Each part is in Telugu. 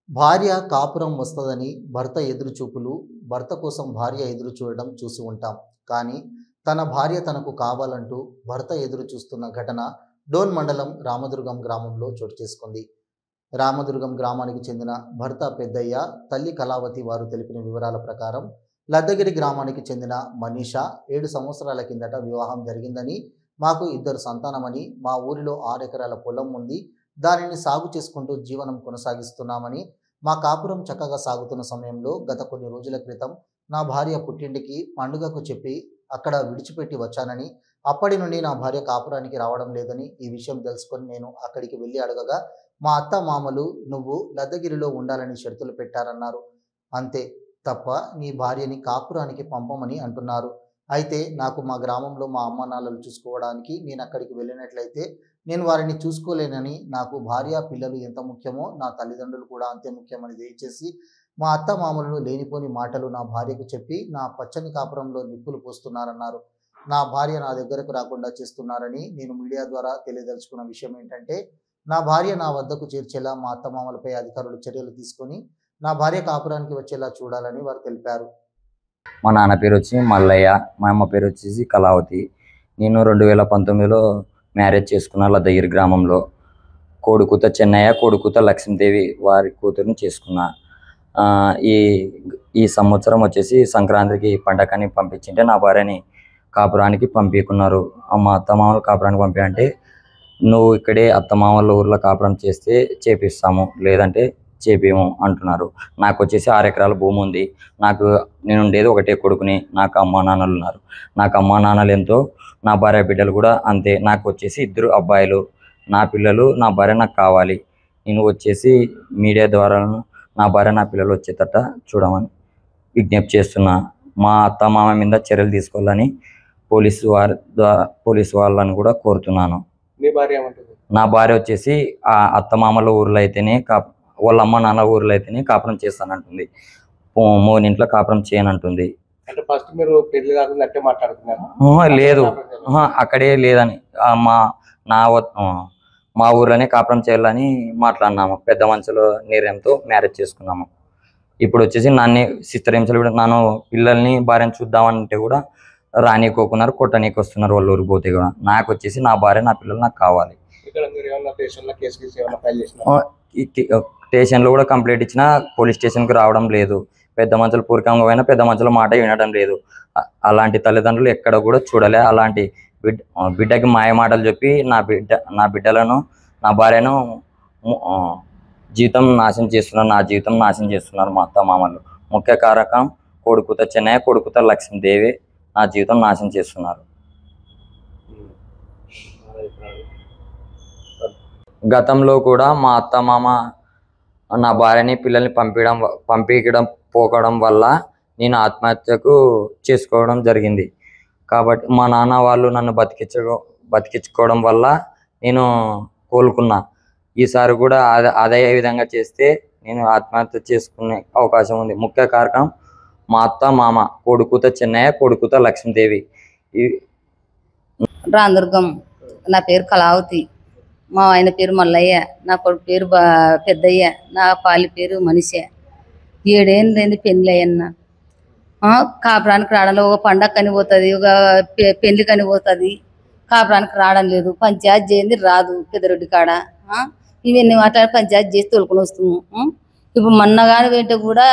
భార్య కాపురం వస్తదని భర్త ఎదురుచూపులు, భర్త కోసం భార్య ఎదురు చూడడం చూసి ఉంటాం. కానీ తన భార్య తనకు కావాలంటూ భర్త ఎదురు చూస్తున్న ఘటన డోన్ మండలం రామదుర్గం గ్రామంలో చోటు చేసుకుంది. రామదుర్గం గ్రామానికి చెందిన భర్త పెద్దయ్య, తల్లి కళావతి వారు తెలిపిన వివరాల ప్రకారం లద్దగిరి గ్రామానికి చెందిన మనీషా 7 సంవత్సరాల కిందట వివాహం జరిగిందని, మాకు 2 సంతానమని, మా ఊరిలో 6 ఎకరాల పొలం ఉంది, దానిని సాగు చేసుకుంటూ జీవనం కొనసాగిస్తున్నామని, మా కాపురం చక్కగా సాగుతున్న సమయంలో గత కొన్ని రోజుల క్రితం నా భార్య పుట్టింటికి పండుగకు చెప్పి అక్కడ విడిచిపెట్టి వచ్చానని, అప్పటి నుండి నా భార్య కాపురానికి రావడం లేదని ఈ విషయం తెలుసుకొని నేను అక్కడికి వెళ్ళి అడగగా మా అత్త మామలు నువ్వు లద్దగిరిలో ఉండాలని షరతులు పెట్టారన్నారు. అంతే తప్ప నీ భార్యని కాపురానికి పంపమని అంటున్నారు. అయితే నాకు మా గ్రామంలో మా అమ్మ నాన్నలు చూసుకోవడానికి నేను అక్కడికి వెళ్ళినట్లయితే నేను వారిని చూసుకోలేనని, నాకు భార్య పిల్లలు ఎంత ముఖ్యమో నా తల్లిదండ్రులు కూడా అంతే ముఖ్యమని దయచేసి మా అత్త మామలు లేనిపోని మాటలు నా భార్యకు చెప్పి నా పచ్చని కాపురంలో నిప్పులు పోస్తున్నారన్నారు. నా భార్య నా దగ్గరకు రాకుండా చేస్తున్నారని నేను మీడియా ద్వారా తెలియదలుచుకున్న విషయం ఏంటంటే, నా భార్య నా వద్దకు చేర్చేలా మా అత్త మామలపై అధికారులు చర్యలు తీసుకొని నా భార్య కాపురానికి వచ్చేలా చూడాలని వారు తెలిపారు. మా నాన్న పేరు వచ్చి మల్లయ్య, మా అమ్మ పేరు వచ్చేసి కళావతి. నేను 2019లో మ్యారేజ్ చేసుకున్న లద్దగిరి గ్రామంలో. కొడుకుత చెన్నయ్య, కొడుకుత లక్ష్మీదేవి వారి కూతురుని చేసుకున్నా. ఈ సంవత్సరం వచ్చేసి సంక్రాంతికి పండగని పంపించింటే నా భార్యని కాపురానికి పంపించుకున్నారు. మా అత్తమామలు కాపురానికి పంపించంటే నువ్వు ఇక్కడే అత్తమామల ఊర్లో కాపురం చేస్తే చేపిస్తాము, లేదంటే చేపేము అంటున్నారు. నాకు వచ్చేసి 6 ఎకరాల భూమి ఉంది. నేను ఉండేది ఒకటే కొడుకుని. నాకు అమ్మా నాన్నలు ఉన్నారు. నాకు అమ్మా నాన్నలు ఎంతో, నా భార్య బిడ్డలు కూడా అంతే. నాకు వచ్చేసి 2 అబ్బాయిలు, నా పిల్లలు, నా భార్య నాకు కావాలి. నేను వచ్చేసి మీడియా ద్వారా నా భార్య నా పిల్లలు వచ్చేటట్ట చూడమని విజ్ఞప్తి చేస్తున్నా. మా అత్త మామ మీద చర్యలు తీసుకోవాలని పోలీసు వాళ్ళని కూడా కోరుతున్నాను. నా భార్య వచ్చేసి ఆ అత్త మామల ఊర్లో అయితేనే వాళ్ళ అమ్మ నాన్న ఊర్లో అయితేనే కాపురం చేస్తానంటుంది. మోనింట్లో కాపురం చేయనంటుంది. లేదు, అక్కడే లేదని మా ఊర్లోనే కాపురం చేయాలని మాట్లాడినాము. పెద్ద మనుషుల నిర్ణయంతో మ్యారేజ్ చేసుకున్నాము. ఇప్పుడు వచ్చేసి నన్ను చిత్రహింసలు కూడా, నన్ను పిల్లల్ని భార్యను చూద్దామంటే కూడా రానికోకున్నారు, కొట్టనీకి వస్తున్నారు వాళ్ళ ఊరికి పోతే కూడా. నాకు వచ్చేసి నా భార్య నా పిల్లలు నాకు కావాలి. స్టేషన్లో కూడా కంప్లైంట్ ఇచ్చినా పోలీస్ స్టేషన్కి రావడం లేదు. పెద్ద మనుషులు పూర్వకంగా పోయినా పెద్ద మనుషుల మాట వినడం లేదు. అలాంటి తల్లిదండ్రులు ఎక్కడ కూడా చూడలే. అలాంటి బిడ్డకి మాయ మాటలు చెప్పి నా బిడ్డలను, నా భార్యను జీవితం నాశనం చేస్తున్నారు. నా జీవితం నాశనం చేస్తున్నారు మా అత్త మామలు. ముఖ్య కారకం కొడుకుత చెన్నయ్య, కొడుకుత లక్ష్మీదేవి నా జీవితం నాశనం చేస్తున్నారు. గతంలో కూడా మా అత్త మామ నా భార్యని పిల్లల్ని పంపించడం పోకడం వల్ల నేను ఆత్మహత్యకు చేసుకోవడం జరిగింది. కాబట్టి మా నాన్న వాళ్ళు నన్ను బతికించుకోవడం వల్ల నేను కోలుకున్నా. ఈసారి కూడా అదే విధంగా చేస్తే నేను ఆత్మహత్య చేసుకునే అవకాశం ఉంది. ముఖ్య కారణం మా అత్త మామ, కొడుకుత చెన్నయ్య, కొడుకుత లక్ష్మీదేవి. రామదుర్గం. నా పేరు కళావతి, మా ఆయన పేరు మల్లయ్య, నా కొడుకు పేరు పెద్దయ్య, నా పాలి పేరు మనీషా. 7 ఏళ్ళైంది పెళ్ళి అయ్యన్న. కాపురానికి రావడంలో ఒక పండగ కని పోతుంది, ఒక పెళ్లి కని పోతుంది, కాపురానికి రావడం లేదు. పంచాయతీ చేయింది రాదు పెద్దరెడ్డి కాడ. ఇవన్నీ మాట్లాడి పంచాయతీ చేసి తోలుకొని వస్తాము. ఇప్పుడు మొన్నగాని వెంట కూడా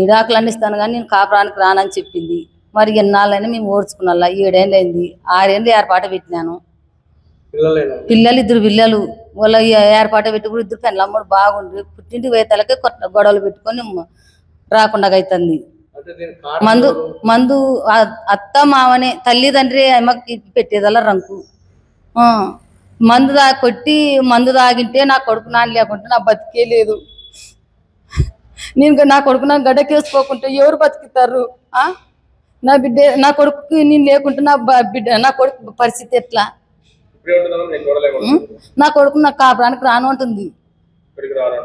విడాకులన్నీ ఇస్తాను కానీ నేను కాపురానికి రానని చెప్పింది. మరి ఎన్నాళ్ళైనా మేము ఓడ్చుకున్నా. 7 ఏళ్ళైంది. 6 ఏళ్ళు ఏర్పాటు పెట్టినాను. పిల్లలు 2 పిల్లలు. వాళ్ళ ఏర్పాటు పెట్టి కూడా 2 పెళ్ళమ్మడు బాగుంది. పుట్టింటికి పోయేతలకే గొడవలు పెట్టుకొని రాకుండా అవుతుంది. మందు అత్త మామనే, తల్లిదండ్రి అమ్మకి పెట్టేదల్లా రంకు. మందు తాగింటే నా కొడుకు నాన్న లేకుంటే నా బతికే లేదు. నేను నా కొడుకు నా గడ్డకేసుకోకుంటే ఎవరు బతుకుతారు? నా కొడుకు నేను లేకుంటే నా కొడుకు పరిస్థితి ఎట్లా? నా కొడుకు నా కాపురానికి రాను అంటుంది,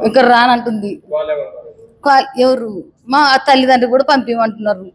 ఇక్కడ రానంటుంది. ఎవరు? మా తల్లిదండ్రులు కూడా పంపించమంటున్నారు.